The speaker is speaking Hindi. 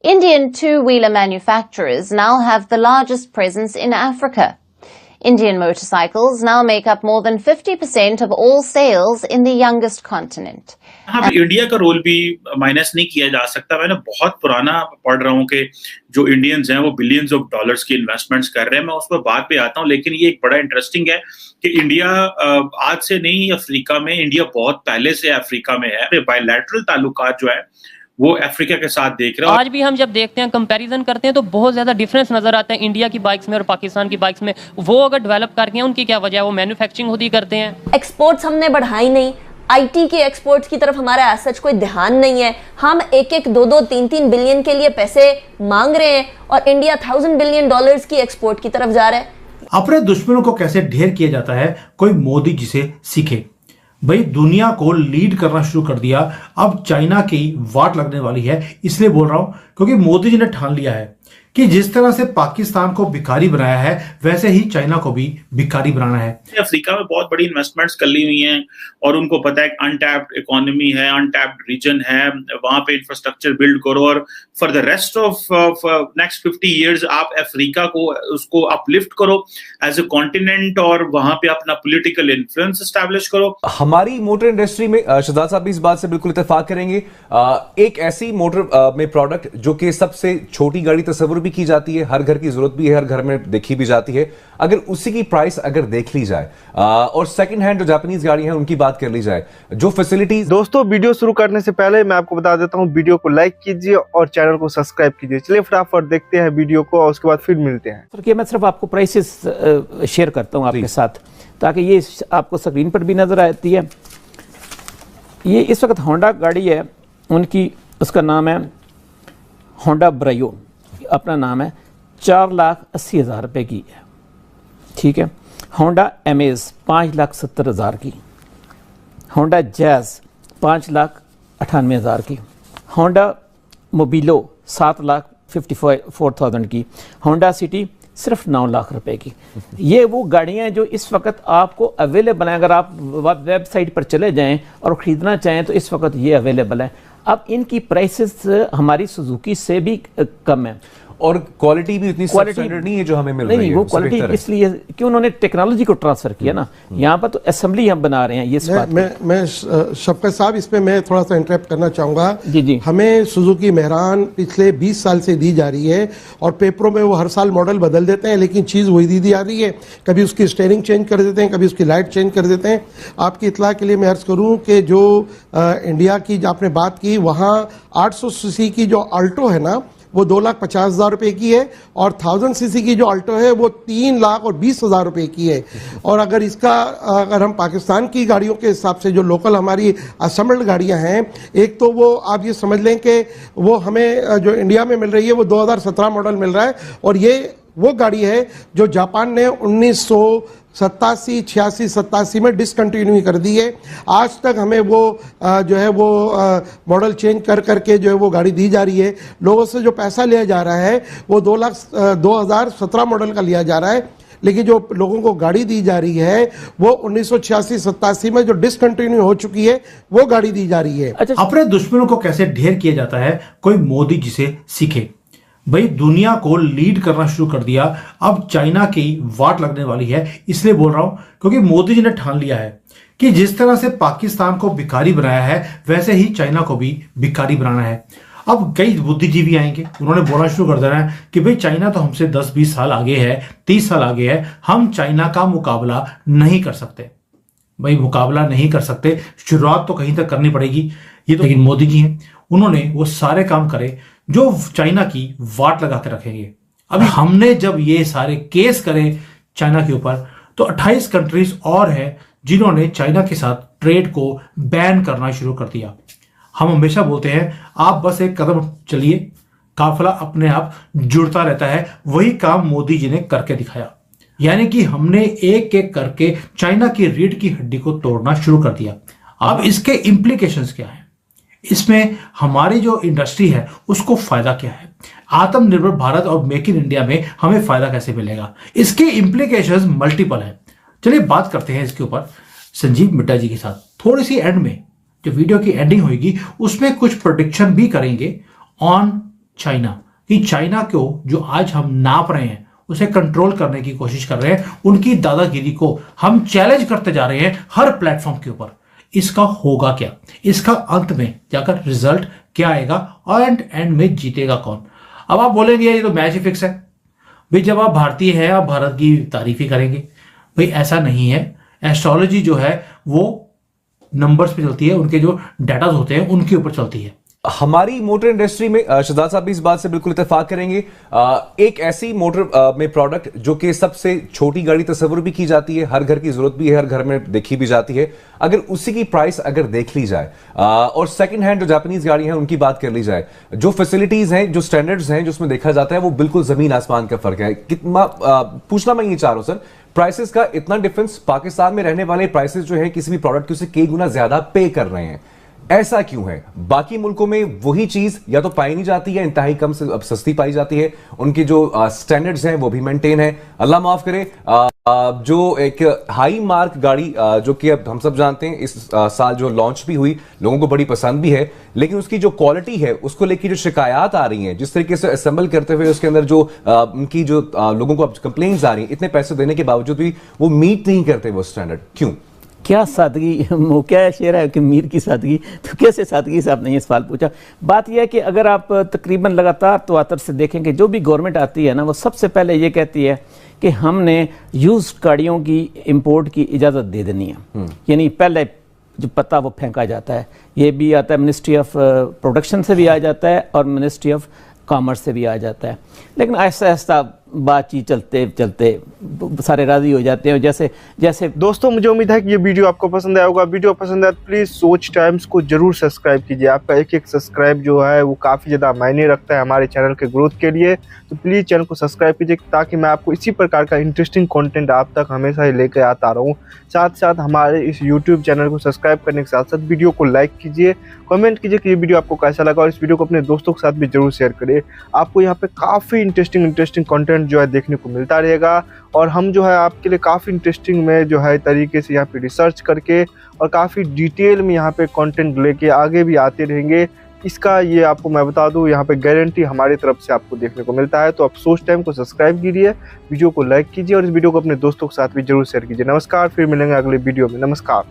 Indian two-wheeler manufacturers now have the largest presence in Africa. Indian motorcycles now make up more than 50% of all sales in the youngest continent. हाँ, इंडिया का रोल भी माइनस नहीं किया जा सकता। मैंने बहुत पुराना पढ़ रहा हूँ कि जो इंडियंस हैं वो बिलियंस ऑफ डॉलर्स की इन्वेस्टमेंट्स कर रहे हैं। मैं उस पर बाद पे आता हूँ, लेकिन ये एक बड़ा इंटरेस्टिंग है कि इंडिया आज से नहीं, अफ्रीका में, इंडिया बहुत पहले से अफ्रीका में है। बायलैटरल ताल्लुकात जो है वो अफ्रीका के साथ देख रहे हैं। आज भी हम जब देखते हैं, कंपैरिजन करते हैं, तो बहुत ज़्यादा डिफरेंस नज़र आता है इंडिया की बाइक्स में और पाकिस्तान की बाइक्स में। वो अगर डेवलप कर गए हैं, उनकी क्या वजह है? वो मैन्युफैक्चरिंग खुद ही करते हैं। एक्सपोर्ट्स हमने बढ़ाई नहीं, आईटी के एक्सपोर्ट्स की तरफ हमारा एज सच कोई ध्यान नहीं है। हम 1-1, 2-2, 3-3 बिलियन के लिए पैसे मांग रहे हैं और इंडिया $1000 बिलियन की एक्सपोर्ट की तरफ जा रहा है। अपने दुश्मनों को कैसे ढेर किया जाता है, कोई मोदी जी से सीखे। भाई दुनिया को लीड करना शुरू कर दिया। अब चाइना की वाट लगने वाली है, इसलिए बोल रहा हूं क्योंकि मोदी जी ने ठान लिया है कि जिस तरह से पाकिस्तान को भिखारी बनाया है, वैसे ही चाइना को भी भिखारी बनाना है। अफ्रीका में बहुत बड़ी इन्वेस्टमेंट्स कर ली हुई हैं और उनको पता है कि अनटैप्ड इकोनॉमी है, अनटैप्ड रीजन है, वहां पे इंफ्रास्ट्रक्चर बिल्ड करो और for the rest of next 50 years आप अफ्रीका को उसको अपलिफ्ट करो एज ए कॉन्टिनेंट और वहां पे अपना पॉलिटिकल इन्फ्लुएंस एस्टैब्लिश करो। हमारी मोटर इंडस्ट्री में शहजाद साहब भी इस बात से बिल्कुल इत्तेफाक करेंगे। एक ऐसी मोटर में प्रोडक्ट जो कि सबसे छोटी गाड़ी तस्वुर भी की जाती है, हर घर की जरूरत भी है, हर घर में देखी भी जाती है, अगर उसी की प्राइस अगर देख ली जाए और सेकंड हैंड जो जापानीज गाड़ी है उनकी बात कर ली जाए, जो फैसिलिटीज। दोस्तों वीडियो शुरू करने से पहले मैं आपको बता देता हूं, वीडियो को लाइक कीजिए और चैनल को सब्सक्राइब कीजिए। चलिए फटाफट देखते हैं वीडियो को और उसके बाद फिर मिलते हैं। तो मैं सिर्फ आपको प्राइसेस शेयर करता हूं आपके साथ, ताकि ये आपको स्क्रीन पर भी नजर आती है। ये इस वक्त होंडा गाड़ी है उनकी, उसका नाम है होंडा ब्रायो, अपना नाम है, 4,80,000 रुपये की है। ठीक है। होंडा एमेज 5,70,000 की, होंडा जैज़ 5,98,000 की, होंडा मोबिलो 7,54,000 की, होंडा सिटी सिर्फ 9 लाख रुपए की। ये वो गाड़ियाँ जो इस वक्त आपको अवेलेबल हैं। अगर आप वेबसाइट पर चले जाएं और ख़रीदना चाहें तो इस वक्त ये अवेलेबल है। अब इनकी प्राइसेस हमारी सुजुकी से भी कम है और क्वालिटी भी उतनी स्टैंडर्ड नहीं है जो हमें मिल रही है। नहीं, वो क्वालिटी इसलिए कि उन्होंने टेक्नोलॉजी को ट्रांसफर किया ना, यहाँ पर तो असेंबली हम बना रहे हैं। ये मैं शफकत साहब, इसमें मैं थोड़ा सा इंटरप्ट करना चाहूँगा। जी। हमें सुजुकी मेहरान पिछले 20 साल से दी जा रही है और पेपरों में वो हर साल मॉडल बदल देते हैं, लेकिन चीज़ वही दी जा रही है। कभी उसकी स्टेयरिंग चेंज कर देते हैं, कभी उसकी लाइट चेंज कर देते हैं। आपकी इतला के लिए मैं अर्ज़ करूँ कि जो इंडिया की आपने बात की, वहाँ 800 सीसी की जो अल्टो है ना, वो 2,50,000 रुपये की है और 1000 सीसी की जो अल्टो है वो 3,20,000 रुपये की है। और अगर इसका अगर हम पाकिस्तान की गाड़ियों के हिसाब से जो लोकल हमारी असेंबल्ड गाड़ियां हैं, एक तो वो आप ये समझ लें कि वो हमें जो इंडिया में मिल रही है वो 2017 मॉडल मिल रहा है और ये वो गाड़ी है जो जापान ने 1987, 86, 87 में डिसकंटिन्यू कर दी है। आज तक हमें वो जो है वो मॉडल चेंज कर करके जो है वो गाड़ी दी जा रही है। लोगों से जो पैसा लिया जा रहा है वो 2017 मॉडल का लिया जा रहा है, लेकिन जो लोगों को गाड़ी दी जा रही है वो 1986-87 में जो डिसकंटिन्यू हो चुकी है वो गाड़ी दी जा रही है। अपने दुश्मनों को कैसे ढेर किया जाता है, कोई मोदी जी से सीखे। भाई दुनिया को लीड करना शुरू कर दिया। अब चाइना की वाट लगने वाली है, इसलिए बोल रहा हूं क्योंकि मोदी जी ने ठान लिया है कि जिस तरह से पाकिस्तान को भिखारी बनाया है, वैसे ही चाइना को भी भिखारी बनाना है। अब कई बुद्धिजीवी आएंगे, उन्होंने बोलना शुरू कर देना है कि भाई चाइना तो हमसे 10-20 साल आगे है, 30 साल आगे है, हम चाइना का मुकाबला नहीं कर सकते। भाई मुकाबला नहीं कर सकते, शुरुआत तो कहीं तक करनी पड़ेगी। ये तो लेकिन मोदी जी हैं, उन्होंने वो सारे काम करे जो चाइना की वाट लगा के रखेंगे। अभी हमने जब ये सारे केस करे चाइना के ऊपर, तो 28 कंट्रीज और हैं जिन्होंने चाइना के साथ ट्रेड को बैन करना शुरू कर दिया। हम हमेशा बोलते हैं आप बस एक कदम चलिए, काफिला अपने आप जुड़ता रहता है। वही काम मोदी जी ने करके दिखाया, यानी कि हमने एक एक करके चाइना की रीढ़ की हड्डी को तोड़ना शुरू कर दिया। अब इसके इम्प्लीकेशंस क्या है, इसमें हमारी जो इंडस्ट्री है उसको फायदा क्या है, आत्मनिर्भर भारत और मेक इन इंडिया में हमें फायदा कैसे मिलेगा, इसके इम्प्लीकेशंस मल्टीपल है। चलिए बात करते हैं इसके ऊपर संजीव मिट्टा जी के साथ। थोड़ी सी एंड में जो वीडियो की एंडिंग होगी उसमें कुछ प्रोडिक्शन भी करेंगे ऑन चाइना, कि चाइना को जो आज हम नाप रहे हैं उसे कंट्रोल करने की कोशिश कर रहे हैं, उनकी दादागिरी को हम चैलेंज करते जा रहे हैं हर प्लेटफॉर्म के ऊपर। इसका होगा क्या, इसका अंत में जाकर रिजल्ट क्या आएगा और एंड में जीतेगा कौन? अब आप बोलेंगे ये तो मैच ही फिक्स है भाई, जब आप भारतीय हैं आप भारत की तारीफ ही करेंगे। भाई ऐसा नहीं है, एस्ट्रोलॉजी जो है वो नंबर्स पे चलती है, उनके जो डाटा होते हैं उनके ऊपर चलती है। हमारी मोटर इंडस्ट्री में शहजाद साहब भी इस बात से बिल्कुल इत्तेफाक करेंगे। एक ऐसी मोटर में प्रोडक्ट जो कि सबसे छोटी गाड़ी तस्वुर भी की जाती है, हर घर की जरूरत भी है, हर घर में देखी भी जाती है, अगर उसी की प्राइस अगर देख ली जाए और सेकंड हैंड जो जापानीज गाड़ी हैं उनकी बात कर ली जाए, जो फैसिलिटीज हैं, जो स्टैंडर्ड्स हैं, जो उसमें देखा जाता है वो बिल्कुल जमीन आसमान का फर्क है। कितना पूछना मैं ये चाह रहा हूं सर, प्राइसेस का इतना डिफरेंस, पाकिस्तान में रहने वाले प्राइसेस जो है किसी भी प्रोडक्ट के उससे कई गुना ज्यादा पे कर रहे हैं, ऐसा क्यों है? बाकी मुल्कों में वही चीज या तो पाई नहीं जाती है, इंतहाई कम से अब सस्ती पाई जाती है, उनकी जो स्टैंडर्ड्स हैं वो भी मेंटेन है। अल्लाह माफ करे, जो एक हाई मार्क गाड़ी जो कि अब हम सब जानते हैं इस साल जो लॉन्च भी हुई, लोगों को बड़ी पसंद भी है, लेकिन उसकी जो क्वालिटी है उसको लेकर जो शिकायत आ रही हैं, जिस तरीके से असेंबल करते हुए उसके अंदर जो उनकी जो लोगों को कंप्लेंट्स आ रही हैं, इतने पैसे देने के बावजूद भी वो मीट नहीं करते वो स्टैंडर्ड, क्यों? क्या सादगी, वो क्या शेर है कि मीर की सादगी, तो कैसे सादगी से आपने ये सवाल पूछा। बात यह है कि अगर आप तकरीबन लगातार तवातर से देखेंगे, जो भी गवर्नमेंट आती है ना वो सबसे पहले ये कहती है कि हमने यूज्ड गाड़ियों की इंपोर्ट की इजाज़त दे देनी है, यानी पहले जो पता वो फेंका जाता है। ये भी आता है मिनिस्ट्री ऑफ प्रोडक्शन से भी आ जाता है और मिनिस्ट्री ऑफ कॉमर्स से भी आ जाता है, लेकिन ऐसा ऐसा बातचीत चलते चलते सारे राजी हो जाते हैं। जैसे जैसे दोस्तों, मुझे उम्मीद है कि ये वीडियो आपको पसंद आया होगा। वीडियो पसंद आया तो प्लीज़ सोच टाइम्स को जरूर सब्सक्राइब कीजिए। आपका एक एक सब्सक्राइब जो है वो काफ़ी ज़्यादा मायने रखता है हमारे चैनल के ग्रोथ के लिए, तो प्लीज़ चैनल को सब्सक्राइब कीजिए ताकि मैं आपको इसी प्रकार का इंटरेस्टिंग कंटेंट आप तक हमेशा ही लेकर आता रहूँ। साथ साथ हमारे इस यूट्यूब चैनल को सब्सक्राइब करने के साथ साथ वीडियो को लाइक कीजिए, कमेंट कीजिए कि ये वीडियो आपको कैसा लगा और इस वीडियो को अपने दोस्तों के साथ भी जरूर शेयर करिए। आपको यहाँ पे काफ़ी इंटरेस्टिंग कंटेंट जो है देखने को मिलता रहेगा और हम जो है आपके लिए काफ़ी इंटरेस्टिंग में जो है तरीके से यहाँ पे रिसर्च करके और काफ़ी डिटेल में यहाँ पे कंटेंट लेके आगे भी आते रहेंगे। इसका ये आपको मैं बता दूं, यहाँ पे गारंटी हमारी तरफ से आपको देखने को मिलता है। तो आप सोच टाइम को सब्सक्राइब कीजिए, वीडियो को लाइक कीजिए और इस वीडियो को अपने दोस्तों के साथ भी जरूर शेयर कीजिए। नमस्कार, फिर मिलेंगे अगले वीडियो में। नमस्कार।